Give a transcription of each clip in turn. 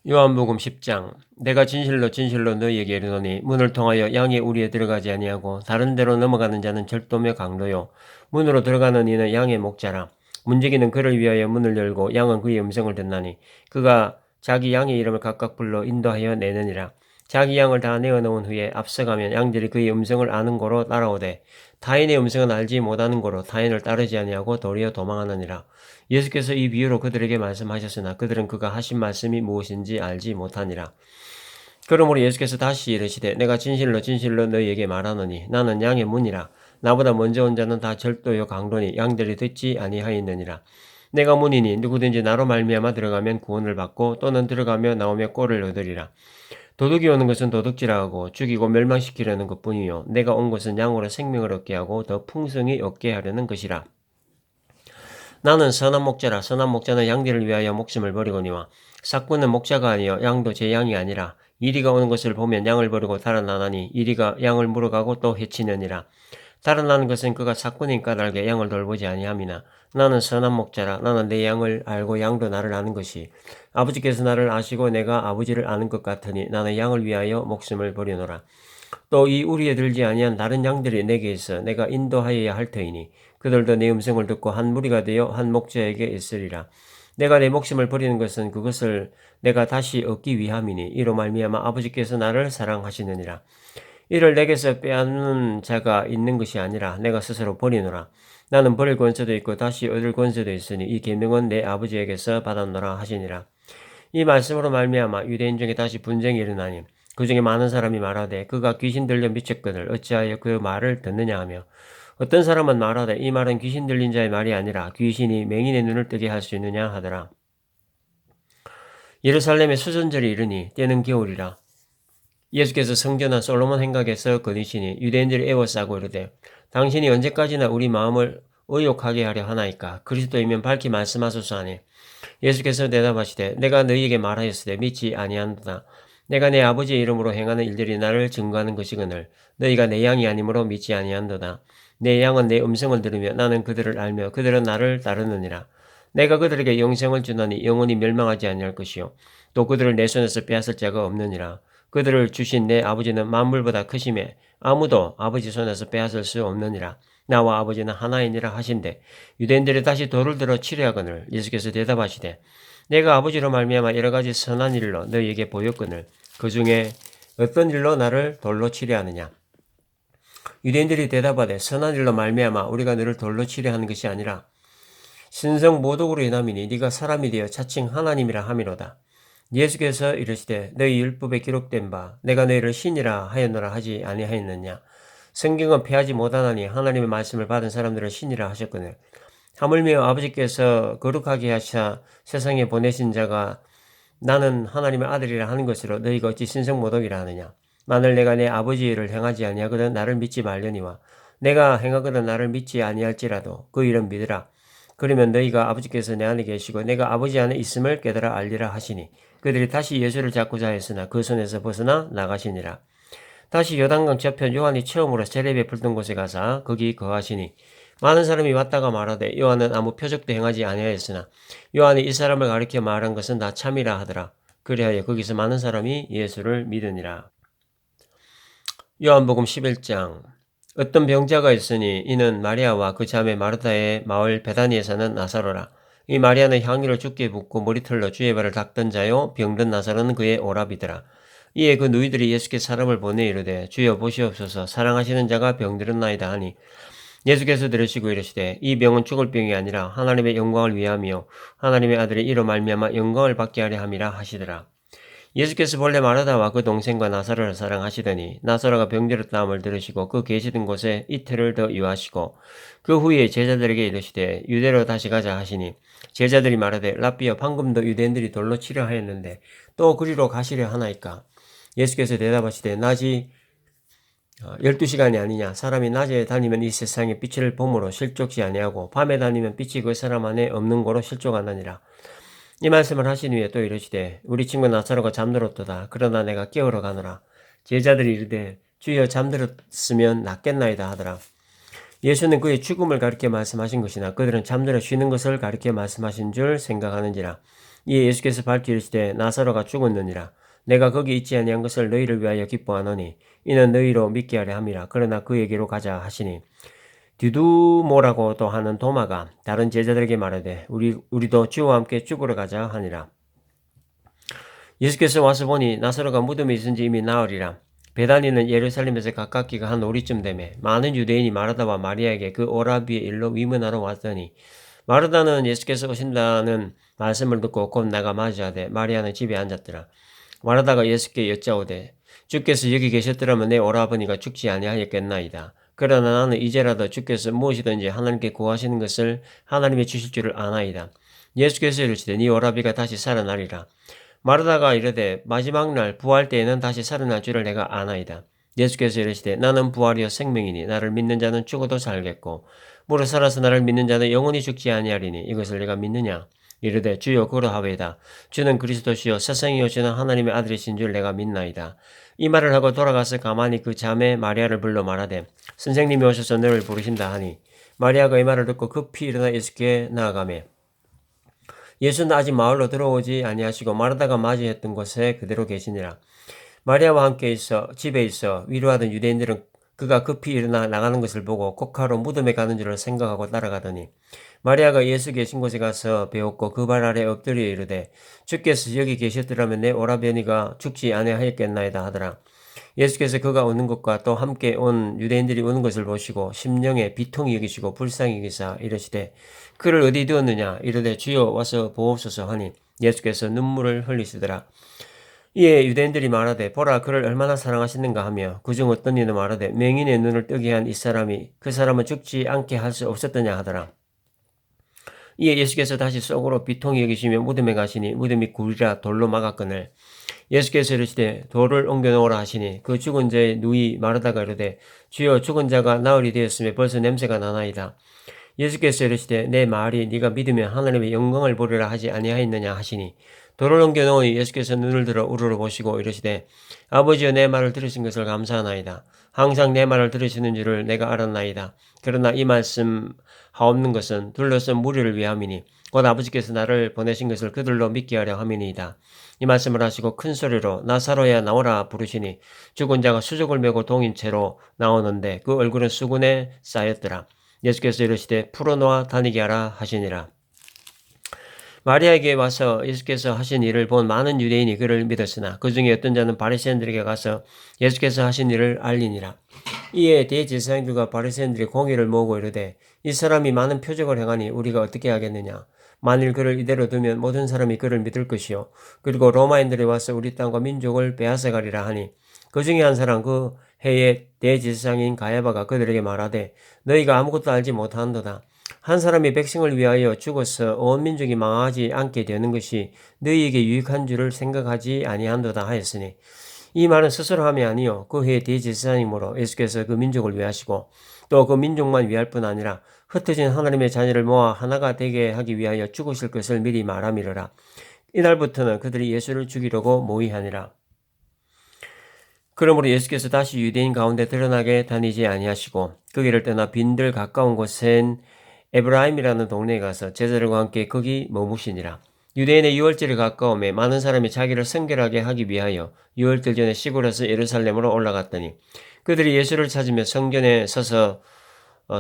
요한복음 10장. 내가 진실로 진실로 너희에게 이르노니 문을 통하여 양의 우리에 들어가지 아니하고 다른 데로 넘어가는 자는 절도며 강도요 문으로 들어가는 이는 양의 목자라. 문지기는 그를 위하여 문을 열고 양은 그의 음성을 듣나니 그가 자기 양의 이름을 각각 불러 인도하여 내느니라. 자기 양을 다 내어 놓은 후에 앞서가면 양들이 그의 음성을 아는 고로 따라오되 타인의 음성은 알지 못하는 고로 타인을 따르지 아니하고 도리어 도망하느니라. 예수께서 이 비유로 그들에게 말씀하셨으나 그들은 그가 하신 말씀이 무엇인지 알지 못하니라. 그러므로 예수께서 다시 이르시되 내가 진실로 진실로 너희에게 말하노니 나는 양의 문이라. 나보다 먼저 온 자는 다 절도요 강도니 양들이 듣지 아니하였느니라. 내가 문이니 누구든지 나로 말미암아 들어가면 구원을 받고 또는 들어가며 나오며 꼴을 얻으리라. 도둑이 오는 것은 도둑질하고 죽이고 멸망시키려는 것뿐이요 내가 온 것은 양으로 생명을 얻게 하고 더 풍성히 얻게 하려는 것이라. 나는 선한 목자라. 선한 목자는 양들을 위하여 목숨을 버리거니와 삭구는 목자가 아니요 양도 제 양이 아니라. 이리가 오는 것을 보면 양을 버리고 달아나나니 이리가 양을 물어가고 또 해치느니라. 달아나는 것은 그가 삭구님 까닭에 양을 돌보지 아니함이나 나는 선한 목자라. 나는 내 양을 알고 양도 나를 아는 것이 아버지께서 나를 아시고 내가 아버지를 아는 것 같으니 나는 양을 위하여 목숨을 버리노라. 또 이 우리에 들지 아니한 다른 양들이 내게 있어 내가 인도하여야 할 터이니 그들도 내 음성을 듣고 한 무리가 되어 한 목자에게 있으리라. 내가 내 목숨을 버리는 것은 그것을 내가 다시 얻기 위함이니 이로 말미암아 아버지께서 나를 사랑하시느니라. 이를 내게서 빼앗는 자가 있는 것이 아니라 내가 스스로 버리노라. 나는 버릴 권세도 있고 다시 얻을 권세도 있으니 이 계명은 내 아버지에게서 받았노라 하시니라. 이 말씀으로 말미암아 유대인 중에 다시 분쟁이 일어나니 그 중에 많은 사람이 말하되 그가 귀신 들려 미쳤거늘 어찌하여 그 말을 듣느냐 하며 어떤 사람은 말하되 이 말은 귀신 들린 자의 말이 아니라 귀신이 맹인의 눈을 뜨게 할 수 있느냐 하더라. 예루살렘의 수전절이 이르니 때는 겨울이라. 예수께서 성전한 솔로몬 행각에서 거니시니 유대인들이 애워싸고 이르되 당신이 언제까지나 우리 마음을 의욕하게 하려 하나이까 그리스도이면 밝히 말씀하소서 하니 예수께서 대답하시되 내가 너희에게 말하였으되 믿지 아니한도다. 내가 내 아버지의 이름으로 행하는 일들이 나를 증거하는 것이거늘 너희가 내 양이 아니므로 믿지 아니한도다. 내 양은 내 음성을 들으며 나는 그들을 알며 그들은 나를 따르느니라. 내가 그들에게 영생을 주나니 영원히 멸망하지 아니할 것이요 또 그들을 내 손에서 빼앗을 자가 없느니라. 그들을 주신 내 아버지는 만물보다 크심에 아무도 아버지 손에서 빼앗을 수 없느니라. 나와 아버지는 하나이니라 하신대 유대인들이 다시 돌을 들어 치려하거늘 예수께서 대답하시되 내가 아버지로 말미암아 여러 가지 선한 일로 너희에게 보였거늘 그 중에 어떤 일로 나를 돌로 치려하느냐. 유대인들이 대답하되 선한 일로 말미암아 우리가 너를 돌로 치려하는 것이 아니라 신성 모독으로 인함이니 네가 사람이 되어 차칭 하나님이라 함이로다. 예수께서 이르시되 너희 율법에 기록된 바 내가 너희를 신이라 하였노라 하지 아니하였느냐. 성경은 폐하지 못하나니 하나님의 말씀을 받은 사람들을 신이라 하셨거늘 하물며 아버지께서 거룩하게 하사 세상에 보내신 자가 나는 하나님의 아들이라 하는 것으로 너희가 어찌 신성모독이라 하느냐. 만일 내가 내 아버지의 일을 행하지 아니하거든 나를 믿지 말려니와 내가 행하거든 나를 믿지 아니할지라도 그 일은 믿으라. 그러면 너희가 아버지께서 내 안에 계시고 내가 아버지 안에 있음을 깨달아 알리라 하시니 그들이 다시 예수를 잡고자 했으나 그 손에서 벗어나 나가시니라. 다시 요단강 저편 요한이 처음으로 세례 베풀던 곳에 가서 거기 거하시니 많은 사람이 왔다가 말하되 요한은 아무 표적도 행하지 아니하였으나 요한이 이 사람을 가리켜 말한 것은 다 참이라 하더라. 그리하여 거기서 많은 사람이 예수를 믿으니라. 요한복음 11장. 어떤 병자가 있으니 이는 마리아와 그 자매 마르다의 마을 베다니에 사는 나사로라. 이 마리아는 향유를 죽게 붓고 머리털로 주의 발을 닦던 자요 병든 나사로는 그의 오라비더라. 이에 그 누이들이 예수께 사람을 보내 이르되 주여 보시옵소서 사랑하시는 자가 병들었나이다 하니 예수께서 들으시고 이르시되 이 병은 죽을 병이 아니라 하나님의 영광을 위함이요 하나님의 아들이 이로 말미암아 영광을 받게 하려 함이라 하시더라. 예수께서 본래 마르다와 그 동생과 나사로를 사랑하시더니 나사로가 병들었다함을 들으시고 그 계시던 곳에 이틀을 더 유하시고 그 후에 제자들에게 이르시되 유대로 다시 가자 하시니 제자들이 말하되 랍비여 방금도 유대인들이 돌로 치려 하였는데 또 그리로 가시려 하나이까. 예수께서 대답하시되 낮이 12시간이 아니냐. 사람이 낮에 다니면 이 세상의 빛을 봄으로 실족지 아니하고 밤에 다니면 빛이 그 사람 안에 없는 거로 실족하느니라. 이 말씀을 하신 후에 또 이르시되 우리 친구 나사로가 잠들었도다. 그러나 내가 깨우러 가노라. 제자들이 이르되 주여 잠들었으면 낫겠나이다 하더라. 예수는 그의 죽음을 가리켜 말씀하신 것이나 그들은 잠들어 쉬는 것을 가리켜 말씀하신 줄 생각하는지라. 이에 예수께서 밝히 이르시되 나사로가 죽었느니라. 내가 거기 있지 아니한 것을 너희를 위하여 기뻐하노니 이는 너희로 믿게 하려 함이라. 그러나 그에게로 가자 하시니 디두모라고도 하는 도마가 다른 제자들에게 말하되 우리도 주와 함께 죽으러 가자 하니라. 예수께서 와서 보니 나사로가 무덤에 있은지 이미 나으리라. 베다니는 예루살렘에서 가깝기가 한 오리쯤 되매 많은 유대인이 마르다와 마리아에게 그 오라비의 일로 위문하러 왔더니 마르다는 예수께서 오신다는 말씀을 듣고 곧 나가 맞이하되 마리아는 집에 앉았더라. 마르다가 예수께 여짜오되 주께서 여기 계셨더라면 내 오라버니가 죽지 아니하였겠나이다. 그러나 나는 이제라도 주께서 무엇이든지 하나님께 구하시는 것을 하나님이 주실 줄을 아나이다. 예수께서 이르시되 네 오라비가 다시 살아나리라. 마르다가 이르되 마지막 날 부활 때에는 다시 살아날 줄을 내가 아나이다. 예수께서 이르시되 나는 부활이요 생명이니 나를 믿는 자는 죽어도 살겠고 무릇 살아서 나를 믿는 자는 영원히 죽지 아니하리니 이것을 내가 믿느냐. 이르되 주여 그러하외다. 주는 그리스도시요 세상에 오시는 하나님의 아들이신 줄 내가 믿나이다. 이 말을 하고 돌아가서 가만히 그 자매 마리아를 불러 말하되 선생님이 오셔서 너를 부르신다 하니 마리아가 이 말을 듣고 급히 일어나 예수께 나아가매 예수는 아직 마을로 들어오지 아니하시고 마르다가 맞이했던 곳에 그대로 계시니라. 마리아와 함께 집에 있어 위로하던 유대인들은 그가 급히 일어나 나가는 것을 보고 곡하러 무덤에 가는 줄을 생각하고 따라가더니 마리아가 예수 계신 곳에 가서 배웠고 그 발 아래 엎드려 이르되 주께서 여기 계셨더라면 내 오라버니가 죽지 아니하였겠나이다 하더라. 예수께서 그가 오는 것과 또 함께 온 유대인들이 오는 것을 보시고 심령에 비통히 여기시고 불쌍히 여기사 이르시되 그를 어디 두었느냐 이르되 주여 와서 보옵소서 하니 예수께서 눈물을 흘리시더라. 이에 유대인들이 말하되 보라 그를 얼마나 사랑하시는가 하며 그중 어떤 이는 말하되 맹인의 눈을 뜨게 한 이 사람이 그 사람은 죽지 않게 할 수 없었더냐 하더라. 이에 예수께서 다시 속으로 비통히 여기시며 무덤에 가시니 무덤이 굴이라 돌로 막았거늘 예수께서 이르시되 돌을 옮겨 놓으라 하시니 그 죽은 자의 누이 마르다가 이르되 주여 죽은 자가 나흘이 되었으며 벌써 냄새가 나나이다. 예수께서 이르시되 내 말이 네가 믿으면 하나님의 영광을 보리라 하지 아니하였느냐 하시니 돌을 옮겨 놓으니 예수께서 눈을 들어 우러러 보시고 이르시되 아버지여 내 말을 들으신 것을 감사하나이다. 항상 내 말을 들으시는 줄을 내가 알았나이다. 그러나 이 말씀 하옵는 것은 둘러선 무리를 위함이니 곧 아버지께서 나를 보내신 것을 그들로 믿게 하려 함이니이다. 이 말씀을 하시고 큰 소리로 나사로야 나오라 부르시니 죽은 자가 수족을 메고 동인 채로 나오는데 그 얼굴은 수군에 쌓였더라. 예수께서 이르시되 풀어놓아 다니게 하라 하시니라. 마리아에게 와서 예수께서 하신 일을 본 많은 유대인이 그를 믿었으나 그 중에 어떤 자는 바리새인들에게 가서 예수께서 하신 일을 알리니라. 이에 대제사장들과 바리새인들이 공의를 모으고 이르되 이 사람이 많은 표적을 행하니 우리가 어떻게 하겠느냐. 만일 그를 이대로 두면 모든 사람이 그를 믿을 것이요 그리고 로마인들이 와서 우리 땅과 민족을 빼앗아가리라 하니 그 중에 한 사람 그 해의 대제사장인 가야바가 그들에게 말하되 너희가 아무것도 알지 못하는도다. 한 사람이 백성을 위하여 죽어서 온 민족이 망하지 않게 되는 것이 너희에게 유익한 줄을 생각하지 아니한도다 하였으니 이 말은 스스로 함이 아니요 그 해의 대제사장이므로 예수께서 그 민족을 위하시고 또 그 민족만 위할 뿐 아니라 흩어진 하나님의 자녀를 모아 하나가 되게 하기 위하여 죽으실 것을 미리 말함이러라. 이날부터는 그들이 예수를 죽이려고 모의하니라. 그러므로 예수께서 다시 유대인 가운데 드러나게 다니지 아니하시고 그 길을 떠나 빈들 가까운 곳엔 에브라임이라는 동네에 가서 제자들과 함께 거기 머무시니라. 유대인의 유월절이 가까움에 많은 사람이 자기를 성결하게 하기 위하여 유월절 전에 시골에서 예루살렘으로 올라갔더니 그들이 예수를 찾으며 성전에 서서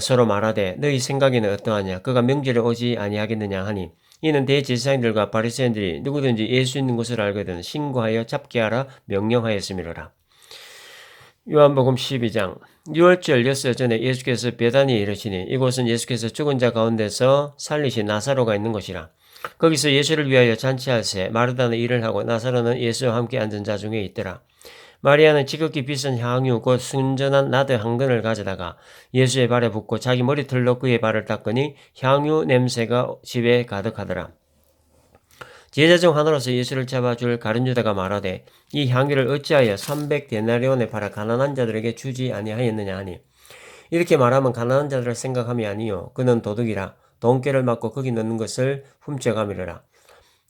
서로 말하되 너희 생각에는 어떠하냐 그가 명절에 오지 아니하겠느냐 하니 이는 대제사장들과 바리새인들이 누구든지 예수 있는 곳을 알거든 신고하여 잡게 하라 명령하였음이로라. 요한복음 12장 유월절 엿새 전에 예수께서 베다니에 이르시니 이곳은 예수께서 죽은 자 가운데서 살리신 나사로가 있는 곳이라. 거기서 예수를 위하여 잔치할새 마르다는 일을 하고 나사로는 예수와 함께 앉은 자 중에 있더라. 마리아는 지극히 비싼 향유 곧 순전한 나드 한 근을 가져다가 예수의 발에 붓고 자기 머리털로 그의 발을 닦으니 향유 냄새가 집에 가득하더라. 제자 중 하나로서 예수를 잡아줄 가룟 유다가 말하되 이 향유를 어찌하여 300데나리온에 팔아 가난한 자들에게 주지 아니하였느냐 하니 이렇게 말하면 가난한 자들을 생각함이 아니요 그는 도둑이라 돈깨를 맞고 거기 넣는 것을 훔쳐가미르라.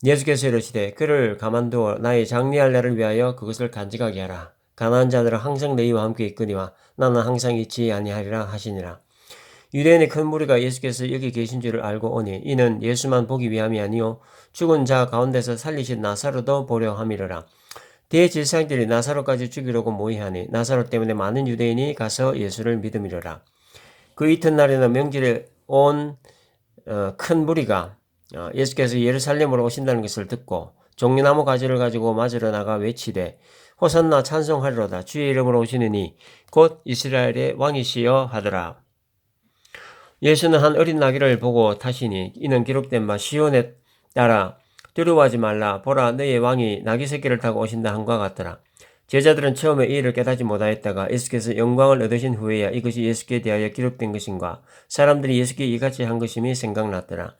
예수께서 이르시되 그를 가만두어 나의 장례할 날을 위하여 그것을 간직하게 하라. 가난한 자들은 항상 너희와 함께 있거니와 나는 항상 있지 아니하리라 하시니라. 유대인의 큰 무리가 예수께서 여기 계신 줄을 알고 오니 이는 예수만 보기 위함이 아니요 죽은 자 가운데서 살리신 나사로도 보려 함이로라. 대제사장들이 나사로까지 죽이려고 모의하니 나사로 때문에 많은 유대인이 가서 예수를 믿음이로라. 그 이튿날에는 명절에 온 큰 무리가 예수께서 예루살렘으로 오신다는 것을 듣고 종려나무 가지를 가지고 맞으러 나가 외치되 호산나 찬송하리로다. 주의 이름으로 오시느니 곧 이스라엘의 왕이시여 하더라. 예수는 한 어린 나귀를 보고 타시니 이는 기록된 바 시온에 따라 두려워하지 말라. 보라 너의 왕이 나귀 새끼를 타고 오신다 함과 같더라. 제자들은 처음에 이 일을 깨닫지 못하였다가 예수께서 영광을 얻으신 후에야 이것이 예수께 대하여 기록된 것인가 사람들이 예수께 이같이 한 것임이 생각났더라.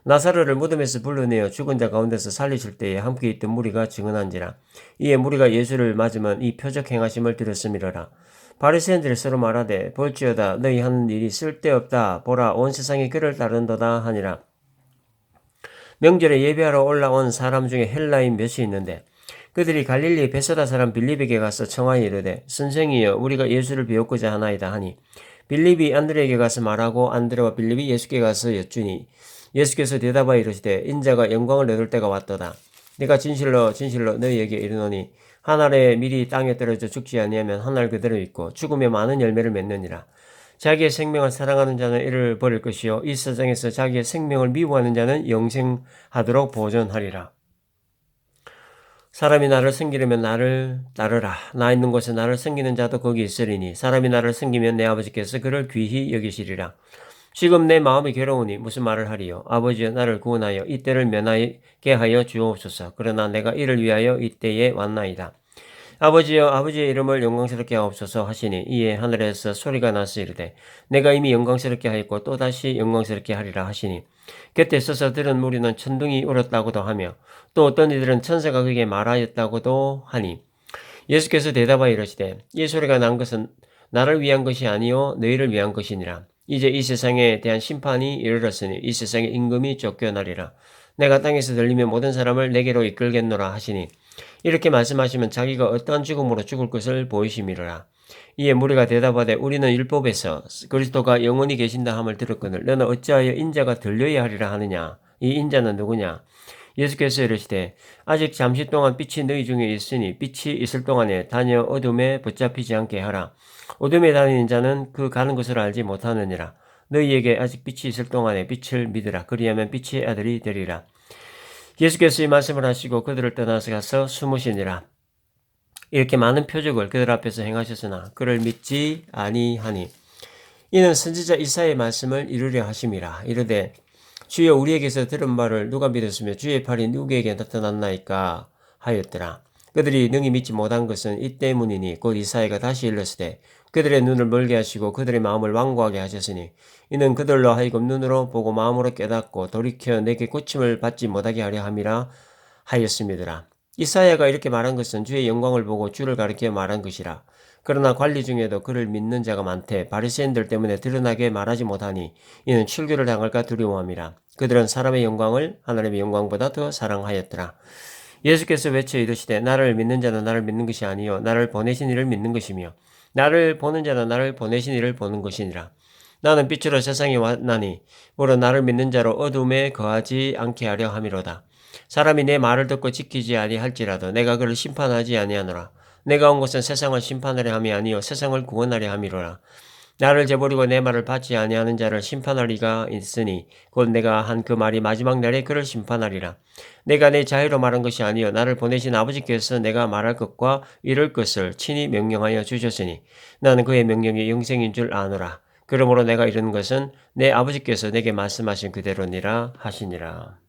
나사로를 무덤에서 불러내어 죽은 자 가운데서 살리실 때에 함께 있던 무리가 증언한지라. 이에 무리가 예수를 맞으면 이 표적 행하심을 들었음이로라. 바리새인들이 서로 말하되 볼지어다 너희 하는 일이 쓸데없다. 보라 온 세상이 그를 따른도다 하니라. 명절에 예배하러 올라온 사람 중에 헬라인 몇이 있는데 그들이 갈릴리 베세다 사람 빌립에게 가서 청하여 이르되 선생이여 우리가 예수를 배웠고자 하나이다 하니 빌립이 안드레에게 가서 말하고 안드레와 빌립이 예수께 가서 여쭈니 예수께서 대답하여 이르시되 인자가 영광을 얻을 때가 왔도다. 내가 진실로 진실로 너희에게 이르노니 한 알에 밀이 땅에 떨어져 죽지 아니하면 한 알 그대로 있고 죽음에 많은 열매를 맺느니라. 자기의 생명을 사랑하는 자는 이를 버릴 것이요 이 세상에서 자기의 생명을 미워하는 자는 영생하도록 보존하리라. 사람이 나를 섬기려면 나를 따르라. 나 있는 곳에 나를 섬기는 자도 거기 있으리니 사람이 나를 섬기면 내 아버지께서 그를 귀히 여기시리라. 지금 내 마음이 괴로우니 무슨 말을 하리요. 아버지여 나를 구원하여 이때를 면하게 하여 주옵소서. 그러나 내가 이를 위하여 이때에 왔나이다. 아버지여 아버지의 이름을 영광스럽게 하옵소서 하시니 이에 하늘에서 소리가 나서 이르되 내가 이미 영광스럽게 하였고 또다시 영광스럽게 하리라 하시니 곁에 서서 들은 무리는 천둥이 울었다고도 하며 또 어떤 이들은 천사가 그에게 말하였다고도 하니 예수께서 대답하여 이르시되 이 소리가 난 것은 나를 위한 것이 아니요 너희를 위한 것이니라. 이제 이 세상에 대한 심판이 이르렀으니 이 세상의 임금이 쫓겨나리라. 내가 땅에서 들리면 모든 사람을 내게로 이끌겠노라 하시니 이렇게 말씀하시면 자기가 어떠한 죽음으로 죽을 것을 보이심이로라. 이에 무리가 대답하되 우리는 율법에서 그리스도가 영원히 계신다 함을 들었거늘 너는 어찌하여 인자가 들려야 하리라 하느냐. 이 인자는 누구냐. 예수께서 이르시되 아직 잠시 동안 빛이 너희 중에 있으니 빛이 있을 동안에 다녀 어둠에 붙잡히지 않게 하라. 어둠에 다니는 자는 그 가는 것을 알지 못하느니라. 너희에게 아직 빛이 있을 동안에 빛을 믿으라. 그리하면 빛의 아들이 되리라. 예수께서 이 말씀을 하시고 그들을 떠나서 가서 숨으시니라. 이렇게 많은 표적을 그들 앞에서 행하셨으나 그를 믿지 아니하니 이는 선지자 이사야의 말씀을 이루려 하심이라. 이르되 주여 우리에게서 들은 말을 누가 믿었으며 주의 팔이 누구에게 나타났나이까 하였더라. 그들이 능히 믿지 못한 것은 이 때문이니 곧 이사야가 다시 일렀으되 그들의 눈을 멀게 하시고 그들의 마음을 완고하게 하셨으니 이는 그들로 하여금 눈으로 보고 마음으로 깨닫고 돌이켜 내게 고침을 받지 못하게 하려 함이라 하였음이더라. 이사야가 이렇게 말한 것은 주의 영광을 보고 주를 가리켜 말한 것이라. 그러나 관리 중에도 그를 믿는 자가 많되 바리새인들 때문에 드러나게 말하지 못하니 이는 출교를 당할까 두려워함이라. 그들은 사람의 영광을 하나님의 영광보다 더 사랑하였더라. 예수께서 외쳐 이르시되 나를 믿는 자는 나를 믿는 것이 아니요 나를 보내신 이를 믿는 것이며 나를 보는 자는 나를 보내신 이를 보는 것이니라. 나는 빛으로 세상에 왔나니 무릇 나를 믿는 자로 어둠에 거하지 않게 하려 함이로다. 사람이 내 말을 듣고 지키지 아니할지라도 내가 그를 심판하지 아니하노라. 내가 온 것은 세상을 심판하려 함이 아니요 세상을 구원하려 함이로라. 나를 저버리고 내 말을 받지 아니하는 자를 심판할 이가 있으니 곧 내가 한 그 말이 마지막 날에 그를 심판하리라. 내가 내 자유로 말한 것이 아니요 나를 보내신 아버지께서 내가 말할 것과 이룰 것을 친히 명령하여 주셨으니 나는 그의 명령이 영생인 줄 아노라. 그러므로 내가 이르는 것은 내 아버지께서 내게 말씀하신 그대로니라 하시니라.